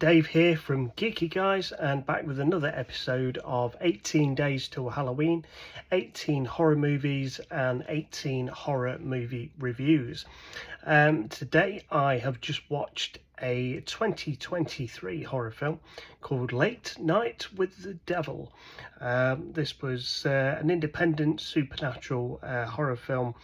Dave here from Geeky Guys, and back with another episode of 18 Days Till Halloween, 18 horror movies and 18 horror movie reviews. Today I have just watched a 2023 horror film called Late Night with the Devil. This was an independent supernatural horror film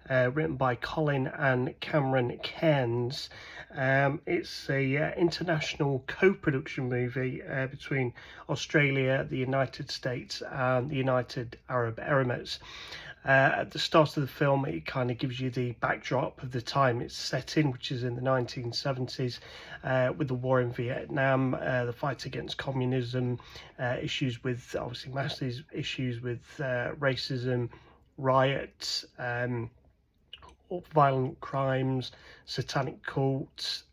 written by Colin and Cairnes. It's a international co-production movie between Australia, the United States and the United Arab Emirates. At the start of the film, it kind of gives you the backdrop of the time it's set in, which is in the 1970s, with the war in Vietnam, the fight against communism, issues with, obviously, massive issues with racism, riots, violent crimes, satanic cults,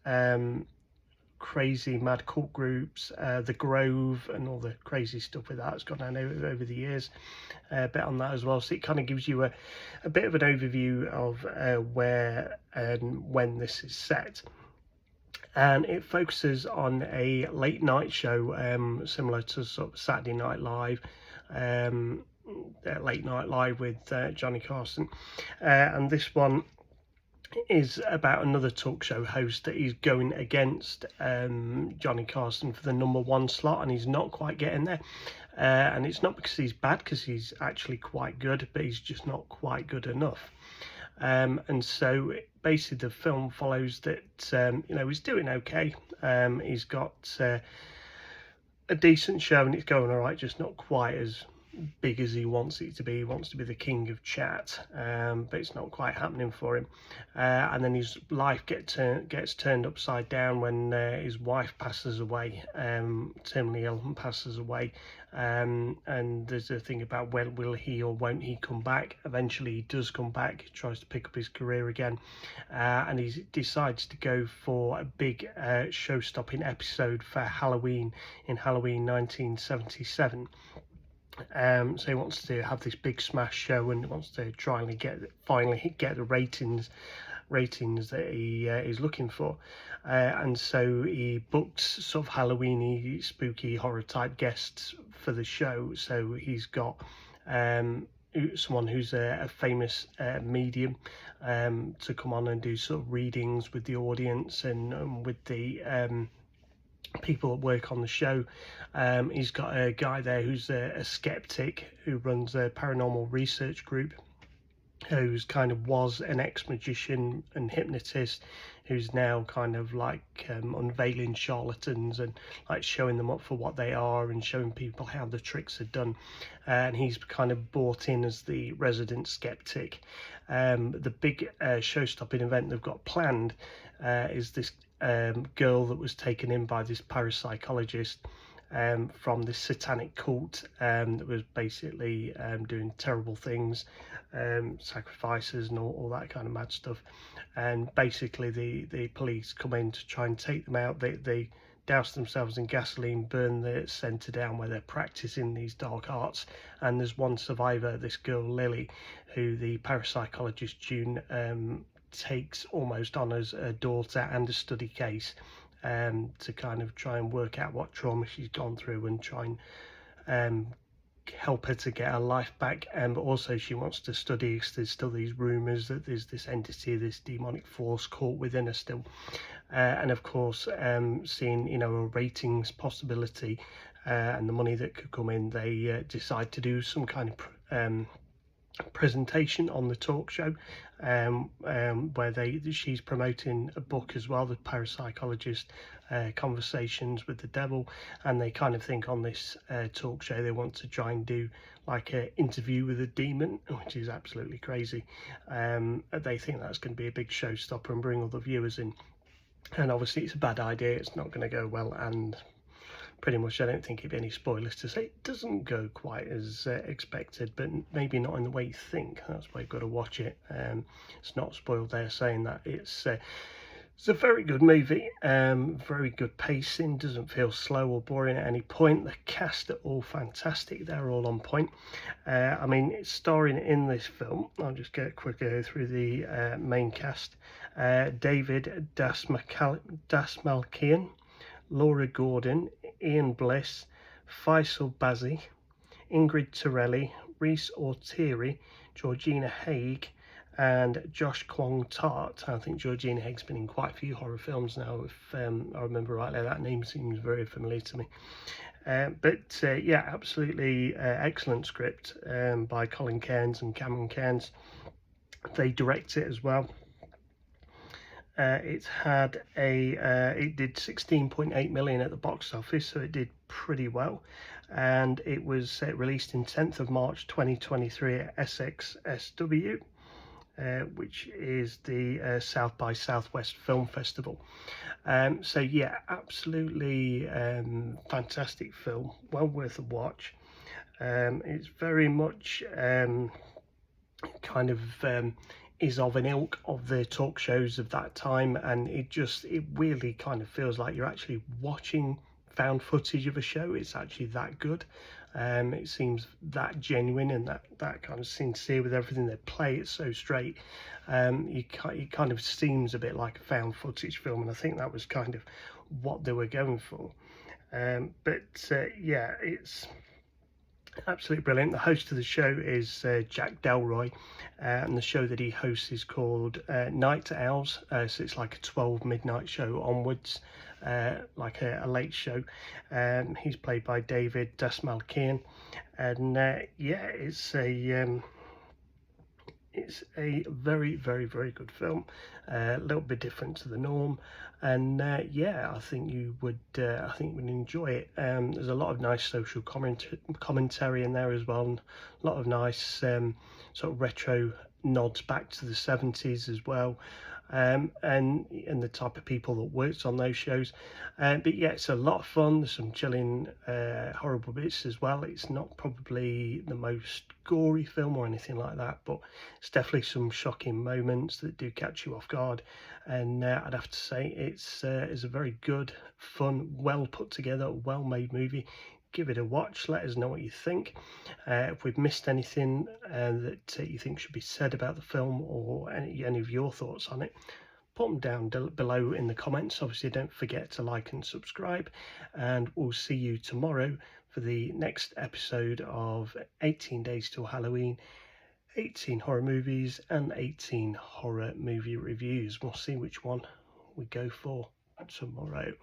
crazy mad cult groups, the Grove, and all the crazy stuff with that's gone on over the years. A bit on that as well, so it kind of gives you a bit of an overview of where and when this is set. And it focuses on a late night show, similar to sort of Saturday Night Live, Late Night Live with Johnny Carson, and this one is about another talk show host that is going against Johnny Carson for the #1 slot, and he's not quite getting there. And it's not because he's bad, because he's actually quite good, but he's just not quite good enough. And so basically the film follows that he's doing okay. He's got a decent show and it's going all right, just not quite as big as he wants it to be. He wants to be the king of chat, but it's not quite happening for him. And then his life gets turned upside down when his wife passes away, terminally ill and passes away. And there's a thing about when will he or won't he come back. Eventually he does come back. He tries to pick up his career again, and he decides to go for a big show-stopping episode for Halloween in Halloween 1977. So he wants to have this big smash show and wants to try and finally get the ratings that he is looking for, and so he books sort of Halloweeny, spooky, horror type guests for the show. So he's got someone who's a famous medium to come on and do sort of readings with the audience and with the people that work on the show. He's got a guy there who's a skeptic who runs a paranormal research group, who's kind of was an ex-magician and hypnotist, who's now kind of like unveiling charlatans and like showing them up for what they are and showing people how the tricks are done. And he's kind of bought in as the resident skeptic. The big show-stopping event they've got planned is this girl that was taken in by this parapsychologist from this satanic cult that was basically doing terrible things, sacrifices and all that kind of mad stuff. And basically the police come in to try and take them out. They douse themselves in gasoline, burn the centre down where they're practicing these dark arts, and there's one survivor, this girl Lily, who the parapsychologist June takes almost on as a daughter and a study case, to kind of try and work out what trauma she's gone through and try and help her to get her life back. But also she wants to study, because there's still these rumours that there's this entity, this demonic force caught within her still. And of course, seeing a ratings possibility and the money that could come in, they decide to do some kind of presentation on the talk show, where she's promoting a book as well, the parapsychologist Conversations with the Devil, and they kind of think on this talk show they want to try and do like an interview with a demon, which is absolutely crazy. They think that's going to be a big showstopper and bring all the viewers in, and obviously it's a bad idea, it's not going to go well, and pretty much I don't think it'd be any spoilers to say it doesn't go quite as expected, but maybe not in the way you think. That's why you've got to watch it. It's not spoiled there saying that. It's a very good movie, very good pacing, doesn't feel slow or boring at any point. The cast are all fantastic, they're all on point. I mean, it's starring in this film, I'll just get a quick go through the main cast. David Dasmalkian, Laura Gordon, Ian Bliss, Faisal Bazzi, Ingrid Torelli, Rhys Ortieri, Georgina Haig, and Josh Kwong Tart. I think Georgina Haig's been in quite a few horror films now, if I remember rightly. That name seems very familiar to me. Yeah, absolutely excellent script by Colin Cairnes and Cameron Cairnes. They direct it as well. It did 16.8 million at the box office, so it did pretty well, and it was released in 10th of March 2023 at SXSW, which is the South by Southwest Film Festival. So yeah, absolutely fantastic film, well worth a watch. It's very much kind of is of an ilk of the talk shows of that time, and it really kind of feels like you're actually watching found footage of a show. It's actually that good. It seems that genuine and that kind of sincere with everything they play. It's so straight. It kind of seems a bit like a found footage film, and I think that was kind of what they were going for. Yeah, it's absolutely brilliant. The host of the show is Jack Delroy, and the show that he hosts is called Night Owls. So it's like a 12 midnight show onwards, like a late show. He's played by David Dasmalkian, and yeah, it's a very, very, very good film. A little bit different to the norm, and yeah, I think you would enjoy it. There's a lot of nice social commentary in there as well, and a lot of nice sort of retro nods back to the 70s as well. And the type of people that worked on those shows. But yeah, it's a lot of fun. There's some chilling, horrible bits as well. It's not probably the most gory film or anything like that, but it's definitely some shocking moments that do catch you off guard. And I'd have to say it's a very good, fun, well put together, well made movie. Give it a watch. Let us know what you think. If we've missed anything that you think should be said about the film, or any of your thoughts on it, put them down below in the comments. Obviously, don't forget to like and subscribe, and we'll see you tomorrow for the next episode of 18 Days Till Halloween, 18 horror movies and 18 horror movie reviews. We'll see which one we go for tomorrow.